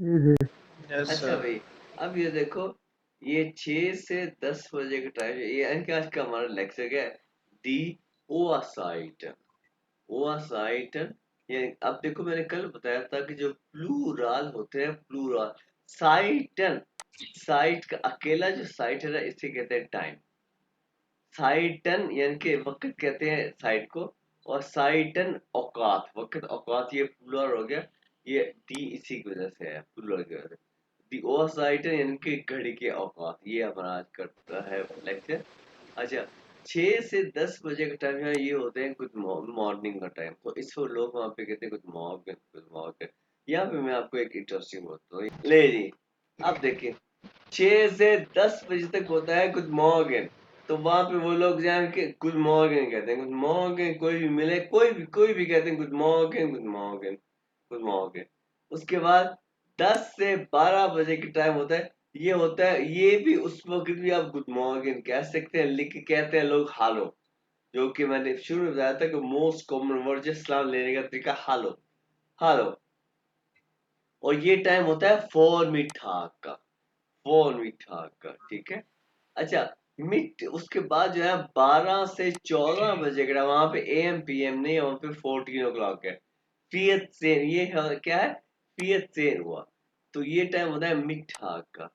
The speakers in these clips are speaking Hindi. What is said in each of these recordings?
जी जी। यस अच्छा सर। भाई, अब ये देखो, ये 6 से 10 बजे का टाइम है। ये यानी कि आज का हमारा लेक्चर क्या है? दी ओआसाइटन। ओआसाइटन, ये अब देखो, मैंने कल बताया था कि जो प्लूराल होते हैं, प्लूराल साइटन, साइट का अकेला जो साइट है ना, इसे कहते हैं टाइम। साइटन यानी कि वक्त कहते हैं साइट को, और साइटन औकात, वक्त औकात, ये प्लूरल हो गया। ये डी इसी की वजह से है, प्लूरल की वजह से। दी ओ साइटन यानी कि घड़ी के औकात, ये हमारा आज का है लेक्चर। अच्छा, 6 से 10 बजे का टाइम है, ये होते हैं गुड मॉर्निंग का टाइम। तो इसको लोग वहाँ पे कहते हैं गुड मॉर्निंग, गुड मॉर्निंग। यहाँ पे मैं आपको एक इंटरेस्टिंग बताता हूँ, ले जी। आप देखिए, 6 से 10 बजे तक होता है गुड मॉर्निंग। तो वहां पे वो लोग जान के गुड मॉर्निंग कहते हैं, गुड मॉर्निंग। कोई भी मिले, कोई भी कहते हैं good morning, good morning, good morning. उसके बाद 10 से 12 बजे की टाइम होता है, ये होता है, ये भी उस वक्त भी आप गुड मॉर्निंग कह सकते हैं, लेकिन कहते हैं लोग हालो। जो कि मैंने शुरू में बताया था कि मोस्ट कॉमन वर्ड जो सलाम लेने का तरीका हालो, हालो। और ये टाइम होता है फॉर मीठाक का, फॉर मीठाक का, ठीक है। अच्छा, मिड उसके बाद जो है 12 से 14 बजे का, वहां पे एम पी एम नहीं, वहां पे 14 o'clock है। फियत सेन, ये क्या है? फियत सेन हुआ। तो ये टाइम होता है मिठाक का।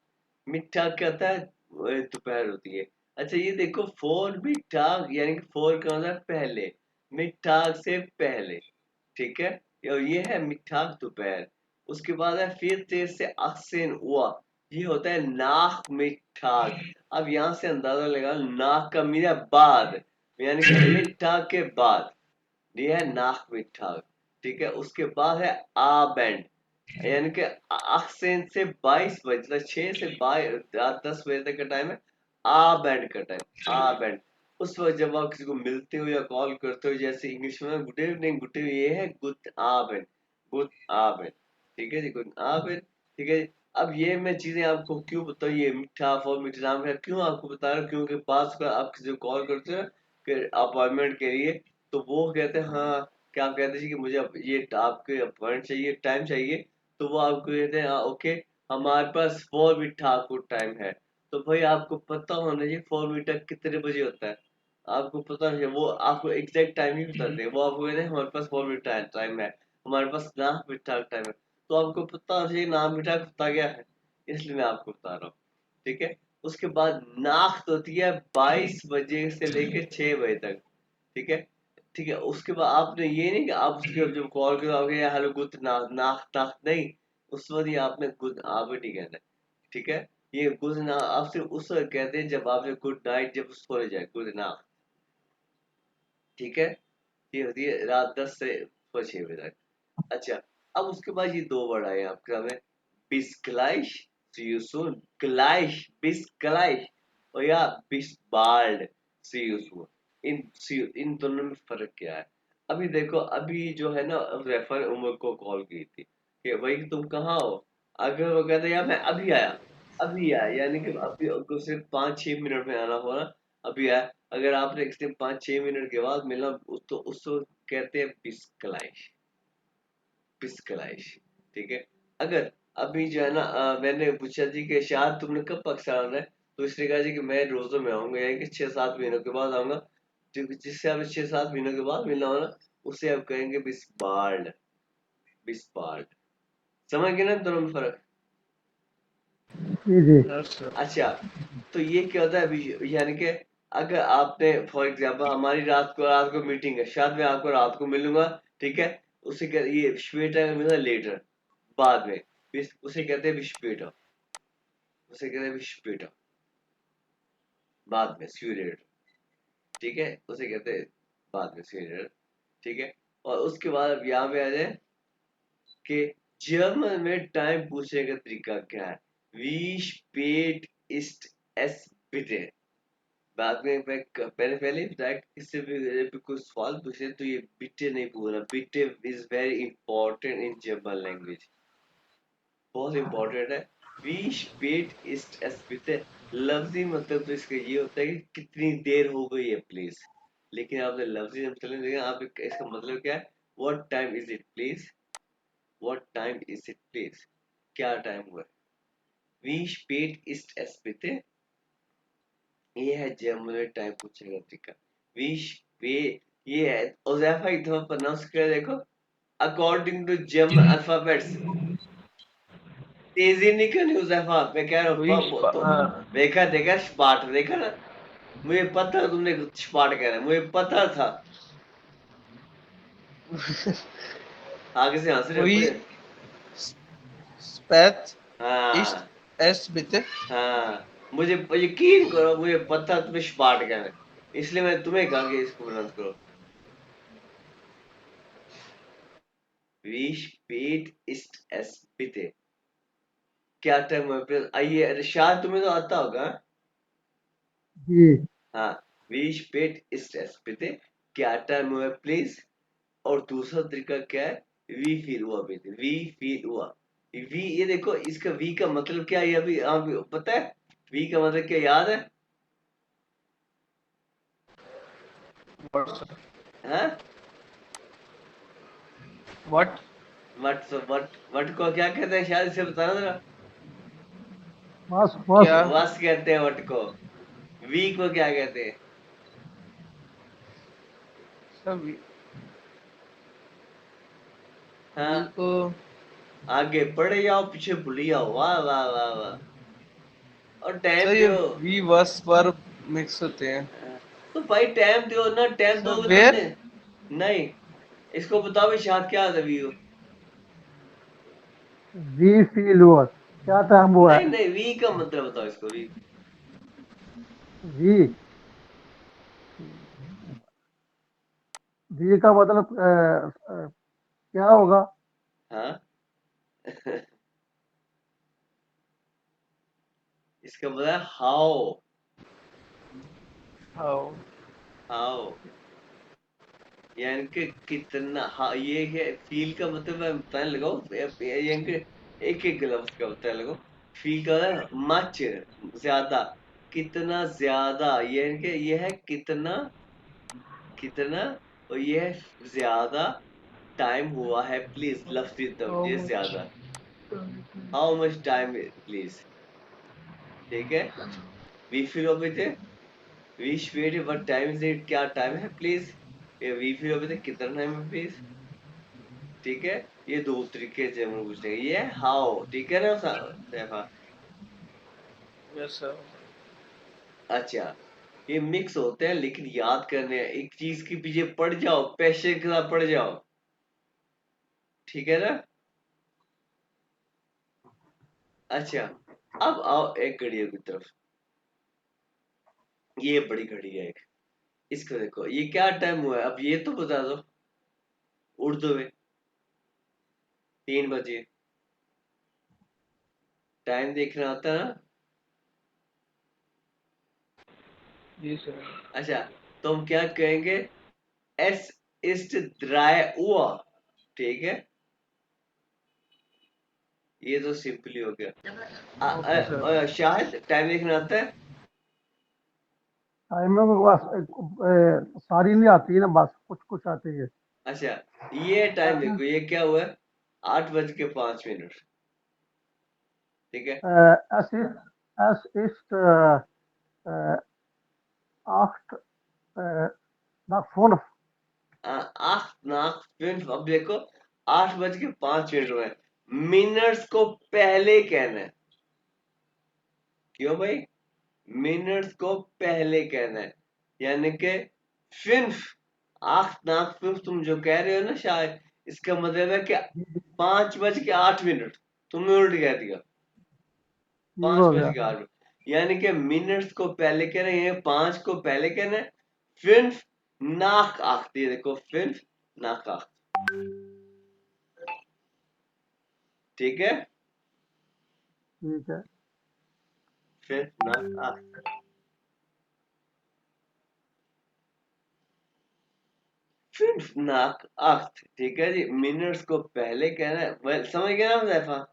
मिठाक क्या होता है? दोपहर होती है। अच्छा, ये देखो, फोर मिठाक यानी कि फोर का होता है पहले, मिठाक से पहले, ठीक है। और ये है मिठाक दोपहर। उसके बाद है फिर तेज से अक्सेन हुआ, ये होता है नाक मिठाक। अब यहां से अंदाजा लगा, नाक का मीना बाद, यानी कि मिठाक के बाद, ये है नाक मिठाक, ठीक है। उसके बाद है आ बैंड, यानी कि अक्सेन से 22 बजे तक, 6 से 10 बजे तक का टाइम है आ बैंड का टाइम, आ बैंड। उस वक्त जब आप किसी को मिलते हो या कॉल करते हो, जैसे इंग्लिश में गुड इवनिंग, गुड इवनिंग, ये है गुड आबेन, गुड आबेन, ठीक है जी, गुड आबेन, ठीक है जी। अब ये मैं चीजें आपको क्यों बताऊँ, ये मीठा और मीठे नाम है क्यों आपको बता रहा हूँ, क्योंकि पास का आप किसी को कॉल करते हो कि अपॉइंटमेंट के लिए, तो वो कहते हैं हाँ, क्या आप कहते हैं कि मुझे ये आपके अपॉइंट चाहिए, टाइम चाहिए। तो वो आपको कहते हैं हाँ, ओके, हमारे पास 4 मीटर टाइम है। तो भाई आपको पता होना चाहिए 4 मीटर कितने बजे होता है, आपको पता नहीं है, वो आपको एग्जैक्ट टाइम ही बताते हैं। वो आपको कहते हैं हमारे पास 4 मीटर टाइम है, हमारे पास ना मीटर टाइम है। तो आपको पता होना चाहिए ना मीटर पता क्या है, इसलिए मैं आपको बता रहा हूँ, ठीक है। उसके बाद नाख्त होती है 22 बजे से लेकर 6 बजे तक, ठीक है। ठीक है, उसके बाद आपने ये नहीं कि आप उसके जब कॉल करोगे या हेलो गुड नाख्त नाख्त नहीं, उस वक्त ये आपने गुड आवर नहीं कहना है, ठीक है। ये गुड ना आप सिर्फ उस वक्त कहते हैं जब आपने गुड नाइट जब सोने जाए, गुड नाइट, ठीक है। ये होती है रात 10 से 6 बजे तक। अच्छा, अब उसके बाद ये दो वर्ड आए आपके सामने, बिस्क्लाइश, सी यू सून, ग्लाइश, बिस्क्लाइश, और या बिस्बाल्ड, सी यू सून। इन दोनों में फर्क क्या है? अभी देखो, अभी जो है ना, रेफर उमर को कॉल की थी कि भाई तुम कहाँ हो? अगर वो कहते यार मैं अभी आया, अभी आया, यानी कि अभी आपको सिर्फ 5-6 मिनट में आना होगा, अभी आया। अगर आपने इससे 5-6 मिनट के बाद मिला, तो उसको कहते हैं बिस्क्लाइश, बिस्क्लाइश, ठीक है। अगर अभी जो है ना, मैंने पूछा जी कि शायद तुमने कब पाकिस्तान आना है, तो इसने कहा जी कि मैं रोजों में आऊंगा, यानी कि 6-7 महीनों के बाद आऊंगा। तो जिससे आप 6-7 महीनों के बाद मिलना हो ना, उससे आप कहेंगे बिस्बाल्ड, बिस्बाल्ड। समझ गए ना दोनों में फर्क? जी जी। Yes sir. अच्छा, तो ये क्या होता है अभी, यानी कि अगर आपने फॉर एग्जांपल हमारी रात को मीटिंग है, शायद मैं आपको रात को मिलूंगा, ठीक है। उसे कह ये श्वेटा का मतलब लेटर, बाद में, उसे कहते हैं विश्वेटा, उसे कहते हैं विश्वेटा, बाद में स्यूरेट, ठीक है, उसे कहते हैं बाद में स्यूरेट, ठीक है। और उसके बाद अब यहाँ पे आ जाए कि जर्मन में टाइम पूछने का तरीका क्या है? वी स्पेट इस्ट एस बिटे। बाद में मैं पहले पहले ही बताया कि किसी भी कोई सवाल पूछे तो ये बिटे नहीं बोलना, बिटे is very important in German language, बहुत इंपॉर्टेंट है। वी स्पेट इस्ट एस बिटे, लफ्जी मतलब तो इसका ये होता है कि कितनी देर हो गई है प्लीज। लेकिन आपने लफ्जी मतलब देखा, आप इसका मतलब क्या है? What time is it please, what time is it please, क्या टाइम हुआ? Wie spät ist es bitte? ये है जर्मन टाइम पूछने का तरीका। Wie spät, ये है उज़ैफा एक दफा प्रोनाउंस कर देखो। अकॉर्डिंग टू जर्मन अल्फाबेट्स तेजी नहीं करनी उज़ैफा, मैं कह रहा हूँ तो देखा देखा स्पार्ट देखा ना, मुझे पता था तुमने स्पार्ट कहना है, मुझे पता था। आगे से हंस रहे हो Wie मुझे। spät ist हाँ es bitte? हाँ, मुझे यकीन करो, मुझे पता तुम्हें स्पार्ट कहना है, इसलिए मैं तुम्हें कहा कि इसको प्रोनाउंस करो। Wie spät ist es bitte? क्या टाइम है फिर? आइए शायद तुम्हें तो आता होगा। जी हाँ, Wie spät ist es bitte? क्या टाइम है प्लीज? और दूसरा तरीका क्या है? Wie viel हुआ बिtte? Wie viel हुआ? वी, ये देखो इसका वी का मतलब क्या है, ये अभी आप पता है? वी का मतलब क्या याद है? What? हाँ, What? वट को क्या कहते हैं, शायद इसे बताना जरा। बस बस क्या? वस कहते हैं वट को। वी को क्या कहते हैं? सभी वी हाँ, को आगे पढ़े जाओ पीछे भूली जाओ, वाह वाह वाह वाह। और टाइम सर ये दो। वी वर्स वर्ब मिक्स होते हैं। तो भाई टाइम दो ना, टाइम सर दोगे तो वेयर? अपने। नहीं, इसको बताओ भी शायद क्या था वी। वी फील हुआ, क्या टाइम हुआ नहीं है? नहीं, वी का मतलब बताओ इसको, वी। वी वी का मतलब क्या होगा? हाँ इसका मतलब है हाउ। हाउ? हाउ यानी कि कितना, हाँ ये है फील का मतलब, मैं बताने लगा हूँ, यानी कि एक एक लफ्ज का बताने लगा हूँ। फील का है मच, ज्यादा, कितना ज्यादा, यानी कि ये है कितना, कितना, और ये है ज्यादा टाइम हुआ है प्लीज, लफ्ज हाउ ये मच? ज्यादा। हाउ मच टाइम प्लीज, ठीक है। We feel of it, we wait what time is it, क्या टाइम है प्लीज। ये वी फील ऑफ इट, कितना टाइम है प्लीज, ठीक है। ये दो तरीके से हम पूछते हैं, ये हाउ, ठीक है ना सैफा। Yes sir. अच्छा, ये मिक्स होते हैं लेकिन याद करने हैं, एक चीज के पीछे पड़ जाओ, पैशन के साथ पड़ जाओ, ठीक है ना। अच्छा, अब आओ एक घड़ियों की तरफ। ये बड़ी घड़ी है एक, इसको देखो, ये क्या टाइम हुआ है, अब ये तो बता दो उर्दू में। 3 बजे, टाइम देखना आता है ना। जी सर। अच्छा, तो हम क्या कहेंगे? एस इस्ट ड्राई हुआ, ठीक है। ये तो सिंपली हो गया। Okay sir. शायद टाइम देखना आता है। टाइम में बस सारी नहीं आती है ना, बस कुछ कुछ आती है। अच्छा, ये टाइम देखो, ये क्या हुआ है? 8:05, ठीक है। Es ist, es ist äh, 8 nach 5. 8:05, अब देखो 8:05 हुए। मिनट्स को पहले कहना है, क्यों भाई? मिनट्स को पहले कहना है, यानी कि फिन्फ, 8:05 तुम जो कह रहे हो ना शायद, इसका मतलब है कि 5:08, तुमने उल्ट कह दिया। ठीक पांच हो बज गया। के आठ यानी कि मिनट्स को पहले कह रहे हैं, 5 को पहले कहना है। फिन्फ नाक आखती है, देखो फिन्फ नाक आख, ठीक है। ठीक है। फिन्फ नाक आख, फिन्फ नाक आख, ठीक है जी। मिनट्स को पहले कहना है, समझ गया ना मुजैफा?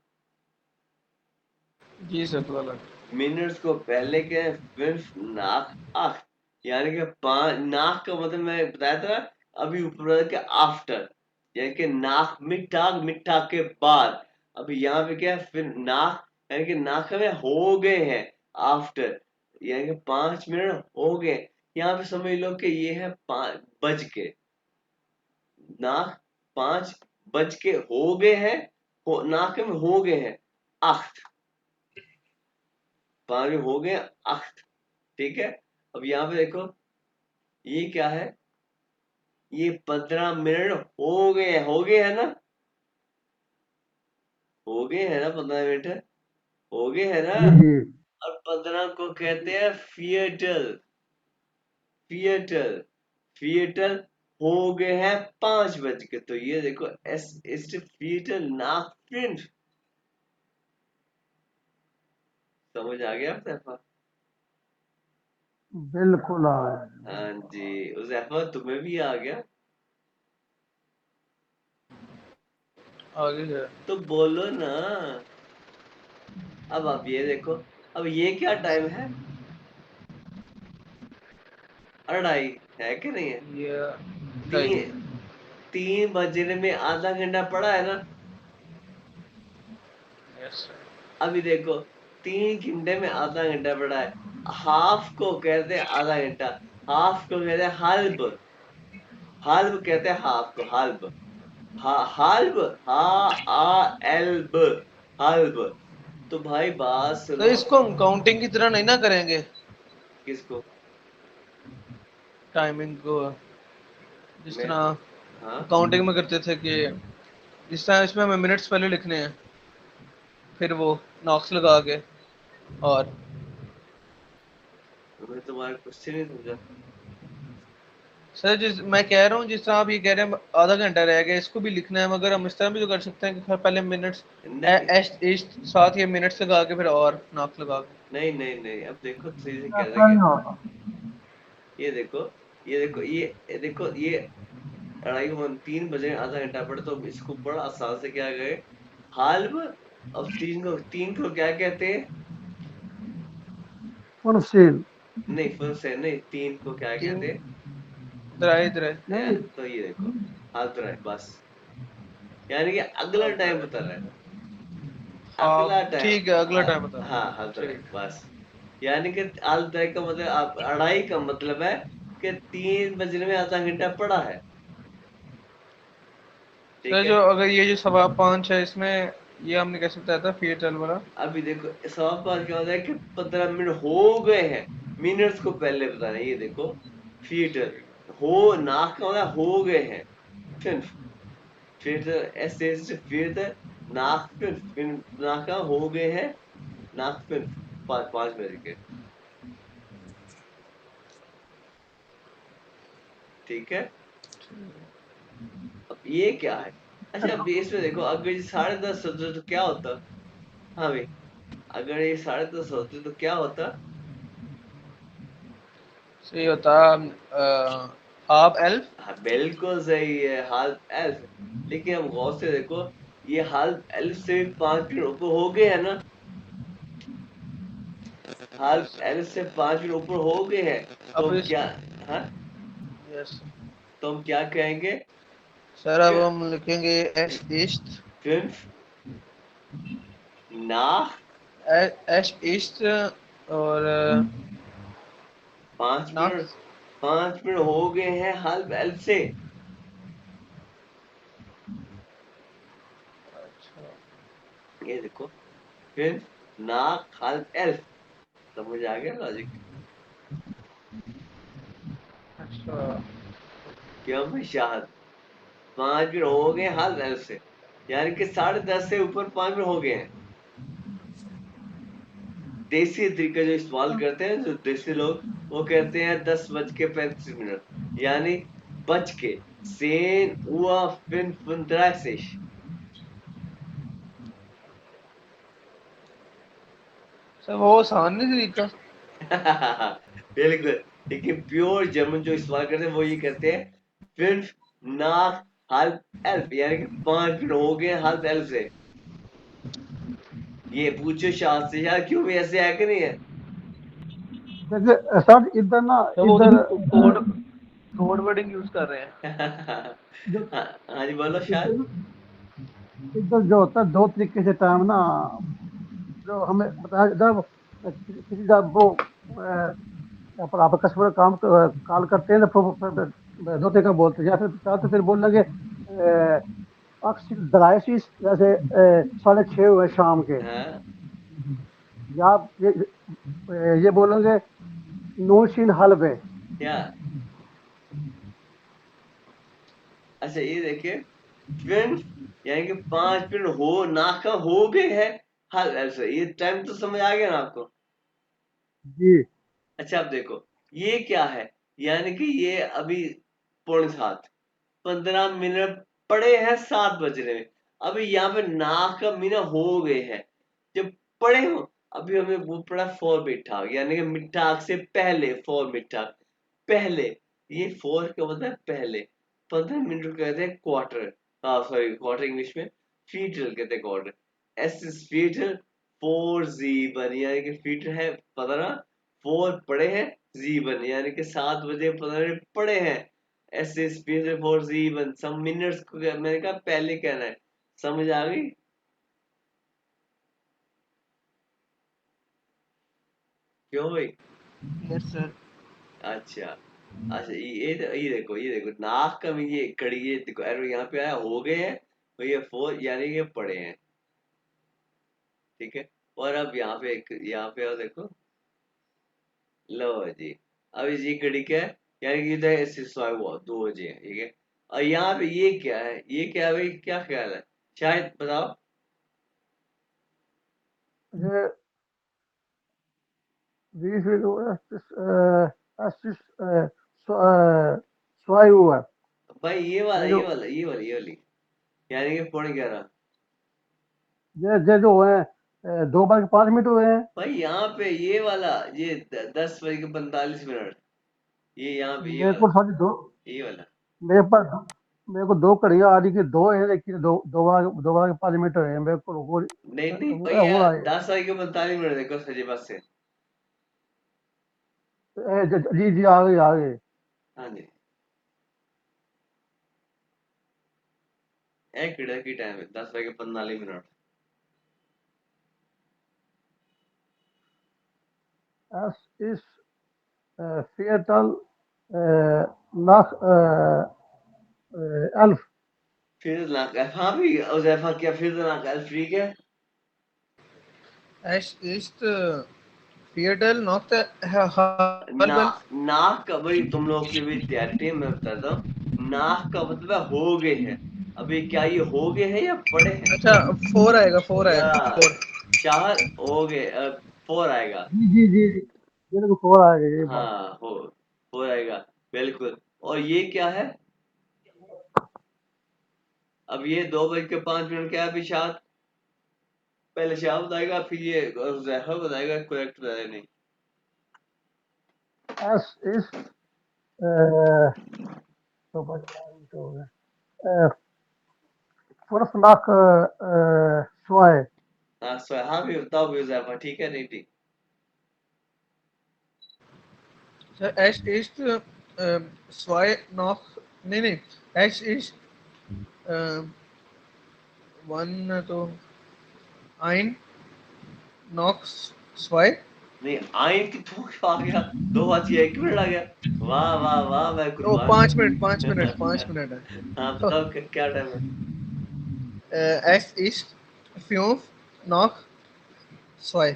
जी सर पता लग। मिनट्स को पहले कहना है, फिन्फ नाक आख, यानी कि 5, नाक का मतलब मैं बताया था अभी ऊपर के आफ्टर, यानी कि नाक मिठा, मिठा के बाद, अब यहाँ पे क्या है, फिर नाक यानी कि नाक में हो गए हैं, आफ्टर यानी कि 5 मिनट हो गए। यहाँ पे समझ लो कि ये है 5 बज के, नाक 5 बज के हो गए हैं, नाक में हो गए हैं, आख्त 5 में हो गए आख्त। ठीक है, अब यहाँ पे देखो ये क्या है, ये 15 मिनट हो गए है ना, हो गए है ना, 15 मिनट हो गए है ना। जी जी। और 15 को कहते हैं फिएटल, फिएटल, फिएटल हो गए हैं 5 बज के। तो ये देखो एस इस्ट फिएटल नाक, समझ आ गया सैफा? बिल्कुल आ रहा है। हाँ जी, उजैफा तुम्हें भी आ गया? आगे है। तो बोलो ना। अब आप ये देखो, अब ये क्या टाइम है, 2:30 है कि नहीं है? ये टाइम। 3 बजने में आधा घंटा पड़ा है ना। Yes sir. अभी देखो 3 घंटे में आधा घंटा पड़ा है। हाफ को कहते हैं आधा घंटा, हाफ को कहते हैं हल्ब, हल्ब कहते हैं हाफ को, हल्ब, हल्ब, हा आ एल्ब, हल्ब। तो भाई बात तो सुनो। इसको हम काउंटिंग की तरह नहीं ना करेंगे, किसको? टाइमिंग को, जिस मैं, तरह हाँ काउंटिंग में करते थे कि जिस तरह इसमें हमें मिनट्स पहले लिखने हैं, फिर वो नॉक्स लगा के। और मैं तुम्हारा क्वेश्चन नहीं समझा। सर जिस मैं कह रहा हूँ, जिस तरह आप ये कह रहे हैं आधा घंटा रह गया, इसको भी लिखना है, मगर हम इस तरह भी तो कर सकते हैं कि पहले मिनट्स नहीं एश साथ ये मिनट्स लगा के फिर और नॉक्स लगा के। नहीं नहीं नहीं, अब देखो सीधे कह रहा ऐसा है नहीं कि होता। ये देखो, ये देखो ये 2:30 3 बजे आधा घंटा पड़े, तो इसको बड़ा आसान से क्या गए, हाल्ब। अब 3 को क्या कहते हैं? फुनस्टीन। नहीं फुल से नहीं, 3 को क्या तीन कहते हैं? दराए दराए। नहीं। तो ये देखो हाथ रहा है बस, यानी कि अगला टाइम बता रहा है, हाँ अगला टाइम। ठीक है, अगला टाइम बता। हाँ हाथ रहा है ठीक। बस, यानी कि हाल तय का मतलब आप 2:30 का मतलब है कि 3 बजने में आधा घंटा पड़ा है। ठीक सर है, जो अगर ये जो 5:15 है, इसमें ये हमने कैसे बताया था थिएटर वाला? अभी देखो सवाल पर क्या होता है कि 15 मिनट हो गए हैं, मिनट्स को पहले बताना है। ये देखो थिएटर हो, नाक का मतलब हो गए हैं, फिर थिएटर ऐसे थिएटर नाक, फिर नाक का हो गए हैं, नाक फिर 5 बज के। ठीक है, अब ये क्या है? अच्छा अब इसमें देखो, अगर ये 10:30 होते तो क्या होता? हाँ भाई, अगर ये 10:30 होते तो क्या होता? सही होता हाफ एल्फ। हाँ बिल्कुल सही है, हाल एल्फ। लेकिन अब गौर से देखो, ये हाल एल्फ से भी 5 मिनट ऊपर हो गए है ना, हाल यस सर। एल्फ से 5 मिनट ऊपर हो गए हैं। तो अब हम इस क्या, हाँ, यस तो हम क्या कहेंगे सर, अब कि हम लिखेंगे एश ईस्ट। फिर ना एश ईस्ट और 5 मिनट, नॉक्स। 5 मिनट हो गए हैं हाल एल्फ से। अच्छा। ये देखो फिर ना हाल एल्फ, समझ आ गया लॉजिक? अच्छा। क्यों शाहद, 5 मिनट हो गए हाल एल्फ से, यानी कि 10:30 से ऊपर 5 मिनट हो गए हैं। देसी तरीका जो इस्तेमाल करते हैं जो देसी लोग, वो कहते हैं 10:35, यानी बच के, सेन हुआ फिन फुंद्रासिश। सर वो आसान नहीं तरीका। बिल्कुल, लेकिन प्योर जर्मन जो इस्तेमाल करते हैं वो ये कहते हैं फिन नाक हाल एल्फ, यानी कि 5 मिनट हो गए हाल एल्फ से। ये पूछो शाह से, यार क्यों भी ऐसे है कि नहीं है? देखिए सर इधर ना, तो वो इधर तो कोड कोड वर्डिंग यूज कर रहे हैं। जो हाँ हाँ जी बोलो इधर शायद। ना इधर जो होता है दो तरीके से टाइम ना, जो हमें बताया जब किसी जब वो पर आप कस्टमर काम कॉल करते हैं तो फिर दो तरीका बोलते हैं, या फिर चाहे तो फिर बोल लगे दराइश जैसे 6:30 हुए शाम के, हाँ या आप ये बोलोगे नूरशीन हलवे। क्या? अच्छा ये देखिए, 12 यानी कि 5 मिनट हो ना का हो गए है। हल ऐसे ये टाइम तो समझ आ गया ना आपको? जी अच्छा अब देखो, ये क्या है, यानी कि ये अभी 6:45, 15 मिनट पड़े हैं 7 बजने में। अभी यहाँ पे नाक का मीना हो गए हैं, जब पड़े हो अभी हमें वो पड़ा फॉर मिठाक, यानी कि मिठाक से पहले, फॉर मिठाक पहले। ये फोर का मतलब है पहले। 15 मिनट को कहते हैं क्वार्टर, हाँ सॉरी क्वार्टर इंग्लिश में फीटल कहते हैं क्वार्टर। एस इज फीटल, 4 जी1 यानी कि फीटल है 15, 4 पड़े हैं, जी1 यानी कि 7 बजे 15 मिनट पड़े हैं। एस इज फीटल 4 जी1, सम मिनट्स को मैंने कहा पहले कहना है। समझ आ गई? क्यों भाई? Yes sir. अच्छा अच्छा, ये देखो, ये देखो नाक का भी ये कड़ी, ये देखो एरो यहाँ पे आया हो गए हैं, तो ये फोर यानी कि ये पड़े हैं, ठीक है। और अब यहाँ पे यहाँ पे और देखो, लो जी, अब इसी घड़ी क्या है, यानी कि इधर इससे स्वाय हुआ 2 बजे है, ठीक है। और यहाँ पे ये क्या है, ये क्या है भाई, क्या ख्याल है, शायद बताओ। ये wie viel Uhr ist es ist zwei Uhr। भाई ये वाला ये ये जो वाला ये वाली ये वाली, यानी कि 11:15। ये जो है 2 बज के 5 मिनट हुए हैं। भाई यहाँ पे ये वाला, ये 10 बज के 45 मिनट, ये यहाँ पे ये मेरे वाला, को सारी दो ये वाला। मेरे पास मेरे को दो घड़ियां आ रही कि दो है, लेकिन 2 बज के 5 मिनट हुए हैं मेरे को। नहीं नहीं हो भैया, रहा है। 10 बज के 45 मिनट देखो सही पास से। जी जी आ गई आ गई। हाँ जी, एक मिनट की टाइम है, 10 बज के 45 minute. Es ist Viertel nach 11। फिर लाख हाँ भी उजैफा, क्या फिर लाख अल्फ ठीक है। Es ist Viertel nach der ना, halb elf। नाक का भाई तुम लोग की भी तैयारी है, मैं बताता हूँ। नाक का मतलब है हो गए हैं। अभी क्या ये हो गए हैं या पड़े हैं? अच्छा, फोर आएगा, फोर या आएगा, फोर। चार हो गए, फोर आएगा। जी जी जी जी, मेरे को फोन आ गई ये बात। हाँ हो आएगा, बिल्कुल। और ये क्या है, अब ये 2 बज के 5 मिनट क्या है अभी शायद, पहले शाह बताएगा फिर ये जहर बताएगा, करेक्ट बताएगा नहीं। Es ist so was so, 5 nach 2। हाँ हाँ भी बताओ भी जहर ठीक है नहीं ठीक? Sir, es ist zwei nach, नहीं नहीं, es ist äh, one तो ein nach zwei। नहीं आई कि तू क्यों आ गया, 2 बज के 1 मिनट आ गया। वाह वाह वाह, मैं ओ कुर्बान। 5 मिनट, 5 मिनट, 5 मिनट है। हाँ तो बताओ क्या टाइम है? es ist fünf nach zwei।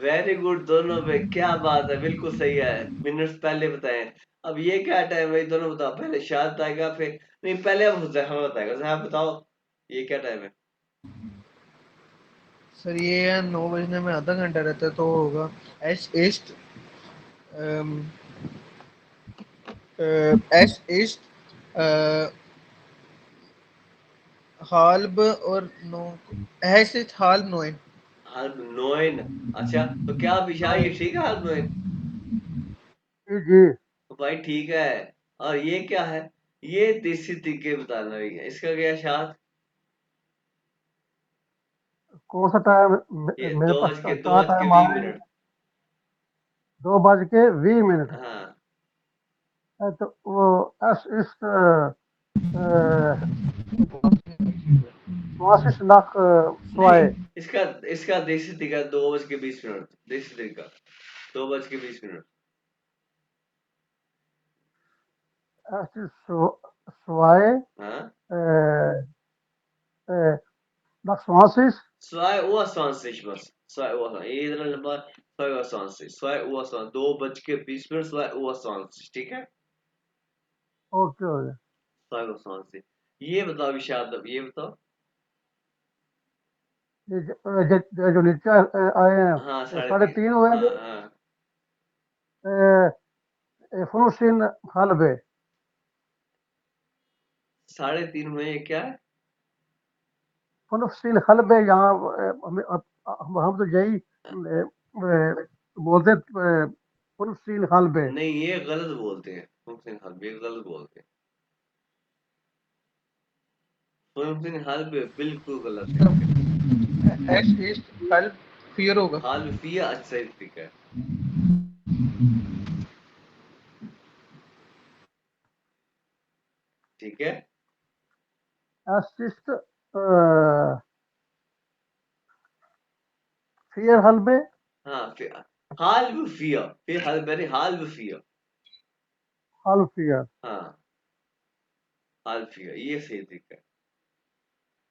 Very good, दोनों पे क्या बात है, बिल्कुल सही है। मिनट्स पहले बताए। अब ये क्या टाइम है, दोनों बताओ, पहले शाद बताएगा फिर, नहीं पहले अब जहर बताएगा। जहर बताओ ये क्या टाइम है? सर ये 9 बजने में आधा घंटा रहता है तो होगा es ist ähm, es ist äh, halb और नौ, es ist halb neun। हाल 9। अच्छा तो क्या विशाल ये ठीक है हाल 9? जी जी। तो भाई ठीक है। और ये क्या है, ये देसी तरीके बताना भी है, इसका क्या शाद? कौन सा टाइम? ये मेरे दो पास बज के दो क्या बज के टाइम आ बीस रहा है? मिनट 2 बज के 20 मिनट। हाँ तो वो एस इस 84 लाख सवाए। नहीं, इसका इसका देसी तरीका 2:20 देसी तरीका 2:20 सवाए हाँ 84 2:20 बस 2:20 ये इतना लंबा 2:20 2:20 2:20 ठीक है ओके हो गया। 2:20 ये बताओ अभी शायद ये बताओ ये जो नीचे आए हैं हाँ ये 3:30 3.5 हुए हाँ जो हाँ 52 हलबे 3:30 में ये क्या है 52 हलबे यहाँ हम तो यही बोलते 52 हलबे। नहीं ये गलत बोलते हैं मुमकिन हल ये गलत बोलते हैं मुमकिन हल बिल्कुल गलत है एस ईस्ट हेल्प फियर होगा। हाल फिया अच्छा ही तरीका है ठीक है असिस्ट फिर हलबे हाँ फिर हाल फिया फिर हल बेरी हाल फिया हल फियर हाँ हाल फिया ये सही तरीका है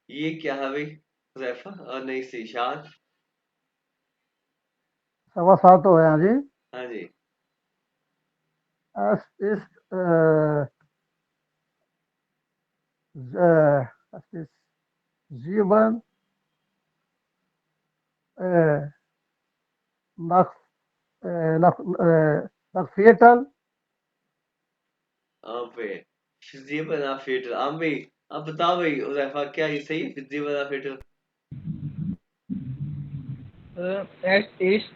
ये क्या है भाई हुज़ैफा और नहीं से इशाद 7.25 हो गया जी। हाँ जी असिस्ट असिस्ट जीवन nach nach nach Viertel पे फिजी बना फेटल हम भाई अब बताओ भाई हुज़ैफा क्या ये सही है फिजी बना फेटल एस ईस्ट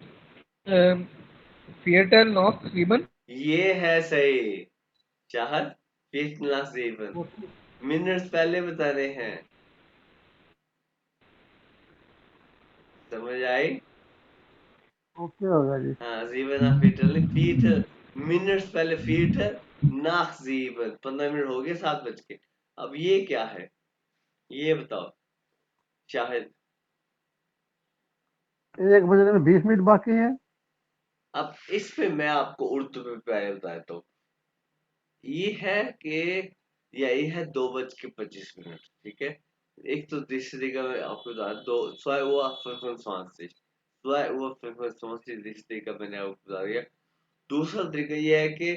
फियरटेल नॉर्थ रिबन। ये है सही चाहत फीस नसीबन मिनट्स पहले बताने हैं समझ आई ओके हो गया जी। हाँ जीवन फीटल फीट मिनट्स पहले फीट नाक जीवन 15 मिनट हो गए 7 बज के अब ये क्या है ये बताओ शाहिद 1 बजने में 20 मिनट बाकी है। अब इस पे मैं आपको उर्दू में पहले बताता हूँ ये है कि यही है 2:25 ठीक है एक तो दूसरी का मैं आपको बता दो zwei Uhr 25 zwei Uhr 25 जिस तरीका मैंने आपको बता दिया दूसरा तरीका ये है कि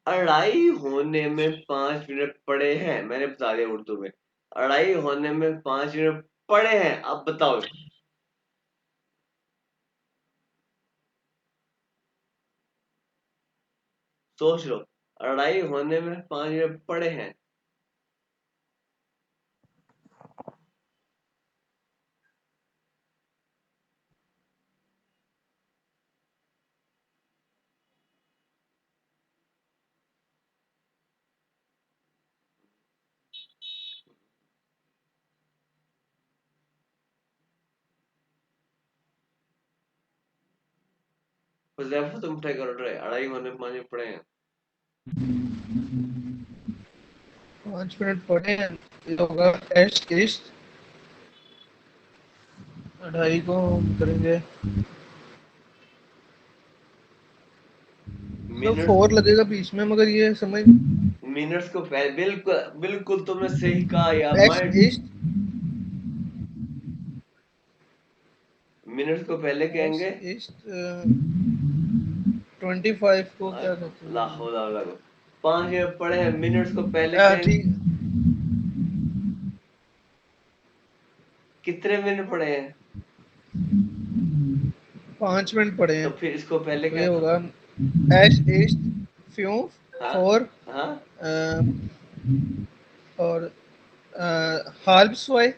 अढ़ाई होने में 5 मिनट पड़े हैं मैंने बता दिया उर्दू में अढ़ाई होने में 5 मिनट पड़े हैं अब बताओ सोच लो अढ़ाई होने में 5 मिनट पड़े हैं हुज़ैफा तुम ट्राई करो ट्राई अढ़ाई होने में 5 मिनट पड़े हैं 5 मिनट पड़े हैं। ये होगा एस ईस्ट 2:30 को हम करेंगे तो मिनट 4 लगेगा बीच में मगर ये समझ मिनट्स को पहले बिल्कुल बिल्कुल तुमने सही कहा यार एस माइंड ईस्ट मिनट्स को पहले एस कहेंगे ईस्ट 25 को क्या कहते ला हैं। हौला वला को 5 मिनट पड़े हैं मिनट्स को पहले कहेंगे ठीक कितने मिनट पड़े हैं 5 मिनट पड़े तो हैं फिर इसको पहले तो ये क्या था होगा एस ईस्ट फ्यू हाँ 4 हाँ और हाल्फ स्वाई।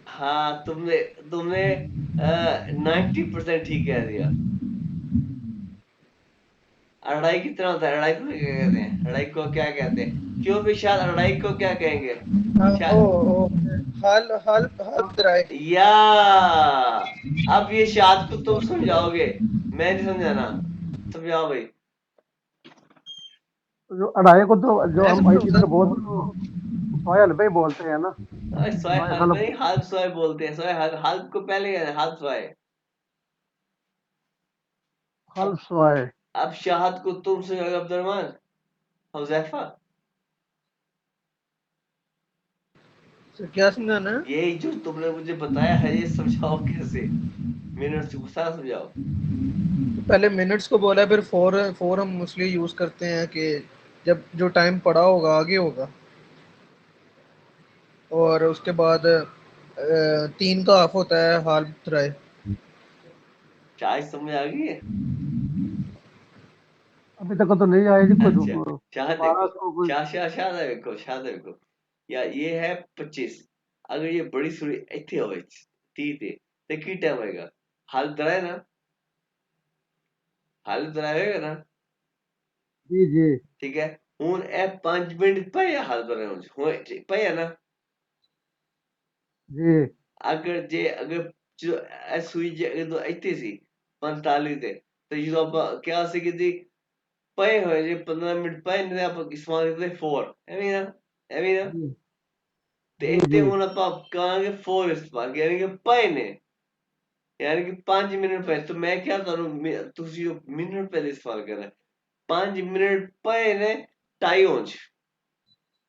हाँ तुमने तुमने 90% ठीक कह दिया अढ़ाई कितना होता है अढ़ाई को क्या कहते हैं अढ़ाई को क्या कहते हैं क्यों भी शायद अढ़ाई को क्या कहेंगे ओ शायद ओ हाल हाल हाल ड्राई। या अब ये शाद को तुम समझाओगे मैं नहीं समझाना समझाओ भाई जो 2.5 को तो जो मैं हम समझाऊं इधर सर। बोलते सोए हलवे ही बोलते हैं ना, सोए सोए हलवा हलब, नहीं, हल्ब सोए बोलते हैं। सोए हल्ब को पहले कहते हैं, हल्ब सोए। हलब सोए। अब शाहद को तुम से अब्दुलरहमान, हुजैफा, सर क्या समझाना है? यही जो तुमने मुझे बताया है ये समझाओ कैसे, मिनट्स को सारा समझाओ। तो पहले मिनट्स को बोला, फिर फोर हम उसलिए यूज करते हैं कि जब जो टाइम पड़ा होगा आगे होगा, और उसके बाद 3 का हाफ होता है हाल थ्राई। चाय समझ आ गई है? अभी तक तो नहीं आई जी कोई अच्छा, शाह दोबारा देखो, इसको कोई। शाह देखो, शाह देखो, या ये है 25। अगर ये बड़ी सुरी ਇੱਥੇ ਹੋਵੇ 30 ਤੇ ਕੀ ਟਾਈਮ ਹੋਏਗਾ? ਹਾਲ ਦਰਾ ਹੈ ਨਾ, ਹਾਲ ਦਰਾ ਹੋਏਗਾ ਨਾ, जी जी ठीक है। ਹੁਣ ਇਹ 5 ਮਿੰਟ ਪਏ ਆ ਹਾਲ ਦਰਾ ਹੋਏ ਪਏ ਆ ਨਾ। जी ਅਗਰ ਜੋ ਇਹ ਸੂਈ ਜਦੋਂ ਇੱਥੇ ਸੀ 45 ਤੇ ਜਦੋਂ ਆਪਾਂ ਕਿਹਾ ਸੀ ਕਿ ਜੀ ਪਏ ਹੋਏ ਜੇ 15 ਮਿੰਟ ਪਏ ਨੇ ਆਪਾਂ ਇਸਤੇਮਾਲ ਕਰਦੇ 4, ਐਵੇਂ ਨਾ। जी ਤੇ जी ਇੱਥੇ जी ਹੁਣ ਆਪਾਂ ਕਹਾਂਗੇ 4 ਇਸਤੇਮਾਲ, ਯਾਨੀ ਕਿ ਪਏ ਨੇ, यानी कि 5 मिनट पहले। तो मैं क्या करूं, तुसी जो मिनट पहले इस्तेमाल कर रहे हैं, 5 मिनट पहले 2.5 होंच,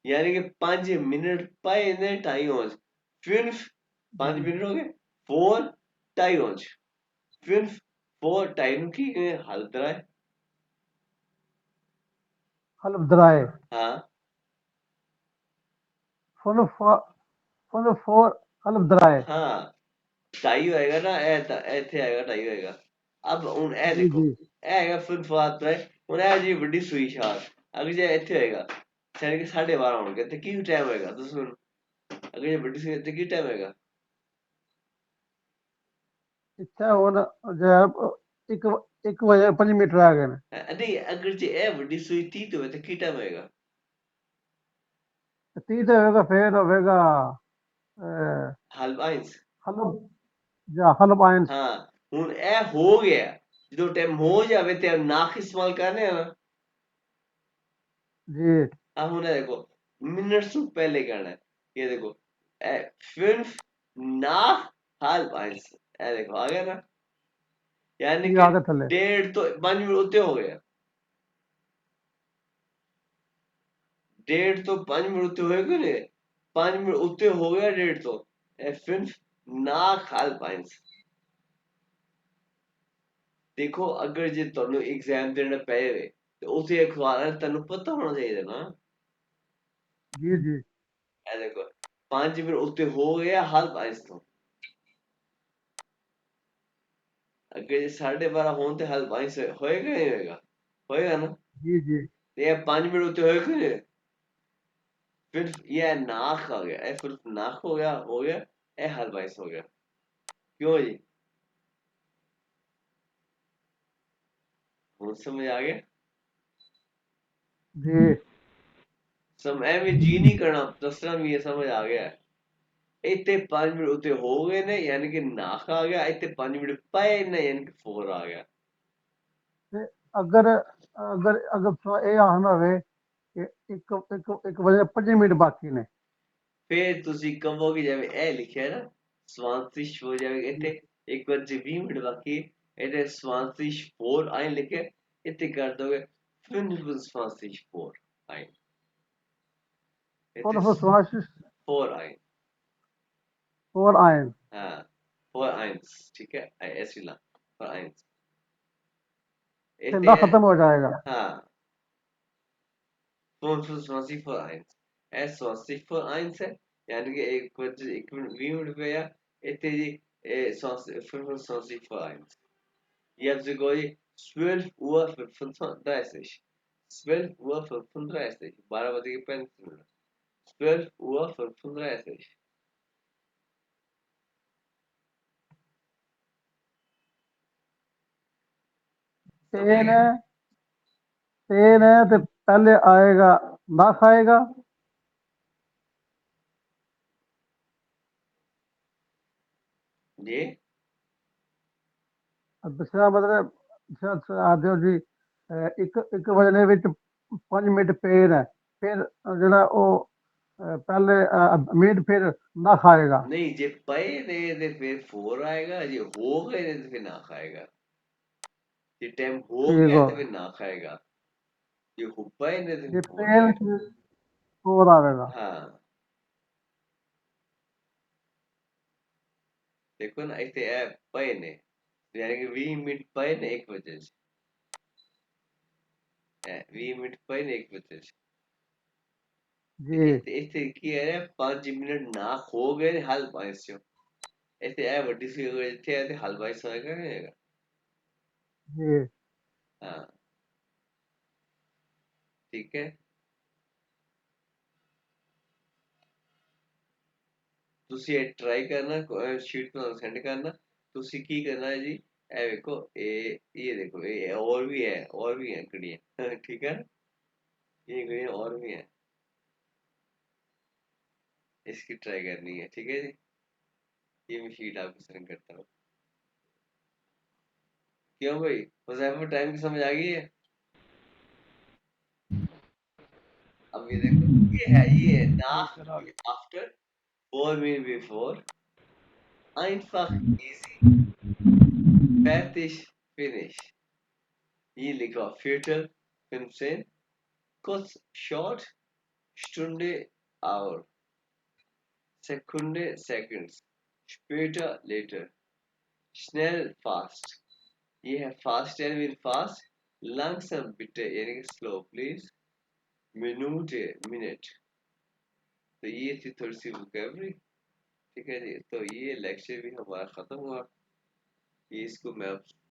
यानी कि 5 मिनट पहले 2.5 होंच, फिर 5 जी। मिनट हो गए 4 2.5 होंच, फिर 4 2.5 की हल तरह है। हलब दराए, हाँ फुल फुल फोर हलब दराए। हाँ, 2.5 होएगा ना, ऐथे आएगा 2.5 होएगा। अब हुन ए जी देखो, जी ए हैगा फिर फात पे, हुन ए जी बड़ी सुई शार, अगर जे ऐथे होएगा यानी कि 12:30 होणगे ते की टाइम होएगा दसो मैनू? अगर ये बड़ी सुई ते की टाइम होएगा? इच्छा हो ना जो एक एक बजे 5 मिनट रह गए ने। नहीं, अगर जे ए बड़ी सुई 30 होवे ते की टाइम होएगा? 30 होगा फिर होगा अ, हाल आइंस। हलब या हलब आयन। हाँ, हुन ए हो गया, जो टाइम हो जावे ते नाक इस्तेमाल करने हैं ना। जी अब हुन ए देखो, मिनट से पहले करना है, ये देखो, ए 5 nach halb eins, ए देखो आ गया ना, यानी ये कि आगे थले। 1.5 तो 5 मिनट उत्ते हो गया, 1.5 तो 5 मिनट उत्ते होए क्यों नहीं? 5 मिनट उत्ते हो गया 1.5 तो, ए 5 nach halb eins। देखो अगर जे ਤੁਹਾਨੂੰ एग्जाम देने ਪਏ ਵੇ ਤੇ ਉਸੇ ਅਖਬਾਰ ਤੈਨੂੰ ਪਤਾ ਹੋਣਾ ਚਾਹੀਦਾ ਨਾ। जी जी ਇਹ ਦੇਖੋ 5 ਮਿੰਟ ਉੱਤੇ ਹੋ ਗਿਆ halb eins ਤੋਂ, अगर जे 12:30 होन ਤੇ halb eins ਹੋਏਗਾ ਨਹੀਂ ਹੋਏਗਾ? होएगा ना। जी जी ਤੇ ਇਹ 5 ਮਿੰਟ ਉੱਤੇ ਹੋਏ क्यों नहीं? फिर ये नाक आ गया, ए फिर नाक हो गया, ए halb eins हो गया, क्यों जी? ਹੁਣ समझ आ गया? जी समय में जी नहीं करना, दसना भी ये समझ आ गया है। ਇੱਥੇ 5 ਮਿੰਟ ਉੱਤੇ ਹੋ ਗਏ ਨੇ ਯਾਨੀ ਕਿ ਨਾਕ ਆ ਗਿਆ, ਇੱਥੇ 5 ਮਿੰਟ ਪਏ ਨੇ ਯਾਨੀ ਕਿ 4 ਆ ਗਿਆ। ते अगर अगर अगर थोड़ा ये आना वे कि एक बजे 5 मिनट बाकी ने। ਫਿਰ ਤੁਸੀਂ ਕਹੋਗੇ ਜਿਵੇਂ ਇਹ ਲਿਖਿਆ ਨਾ ਸਵਾਂਸਿਸ਼ ਹੋ ਜਾਵੇ ਇੱਥੇ 1 ਵਜੇ 20 ਮਿੰਟ ਬਾਕੀ ਹੈ, ਇੱਥੇ ਸਵਾਂਸਿਸ਼ 4 ਆਏ ਲਿਖੇ, ਇੱਥੇ ਕਰ ਦੋਗੇ 25 4 ਆਏ, ਇੱਥੇ फुल फुल स्वाश 4 आए। Four ion. हाँ 4 आइंस, ठीक है, ऐसे ला 4 आइंस ਇੱਥੇ सिंधा खत्म हो जाएगा। हाँ 25 eins, es 20 eins है, यानी कि 1 मिनट 20 मिनट पे या इतने जी 25 eins। ये आपसे कोई 12 Uhr 35, 12 Uhr 35, 12 बजे के 35 मिनट, 12 Uhr 35। समझ ट्रेन गए? है, ट्रेन है तो पहले आएगा ना खाएगा। जी दूसरा मतलब आदित्य जी ਇੱਕ ਵਜੇ ਦੇ ਵਿੱਚ 5 ਮਿੰਟ ਪੇਨ ਹੈ, ਫਿਰ ਜਿਹੜਾ ਉਹ पहले मीट फिर ना खाएगा। नहीं जे पे ने ते फिर फोर आएगा, जे हो गए ने तो फिर ना खाएगा। जे टाइम हो ठीक गया हो तो फिर ना खाएगा, जे हो पे ने तो ये फिर फोर पेन आएगा। और आएगा। हाँ देखो ना, इतने है पे ने, यानी कि 20 मिनट पे ने 1 बजे से, 20 मिनट पे ने 1 बजे से। जी इतने इतने की है 5 मिनट ना हो गए हाल बाईस से, इतने है बड़ी सी हो गई थे, इतने हाल बाईस होएगा नहीं होएगा। जी हाँ ठीक है। ਤੁਸੀਂ ਇਹ ਟਰਾਈ ਕਰਨਾ, ਸ਼ੀਟ ਤੁਹਾਨੂੰ ਸੈਂਡ ਕਰਨਾ। ਤੁਸੀਂ ਕੀ ਕਰਨਾ ਹੈ ਜੀ, ਇਹ ਵੇਖੋ ਇਹ देखो ये और भी है, और भी है घड़ियाँ ठीक है ना, ये घड़ियाँ और भी हैं, इसकी ट्राई करनी है ठीक है जी। ये मैं शीट आपको सेंड करता हूँ। क्यों भाई, हुज़ैफा टाइम की समझ आ गई है? अब ये देखो, ये है जी nach सर आ गया। after, vor mean before, einfach easy, fertig finish। ये लिखा future 15, kurz short, Stunde hour, Sekunde seconds, später later, schnell fast। ये है fast यानी mean fast, langsam bitte यानी कि slow please, minute minute। तो ये थी थोड़ी सी vocabulary ठीक है जी। तो ये लेक्चर भी हमारा खत्म हुआ, ये इसको मैं अब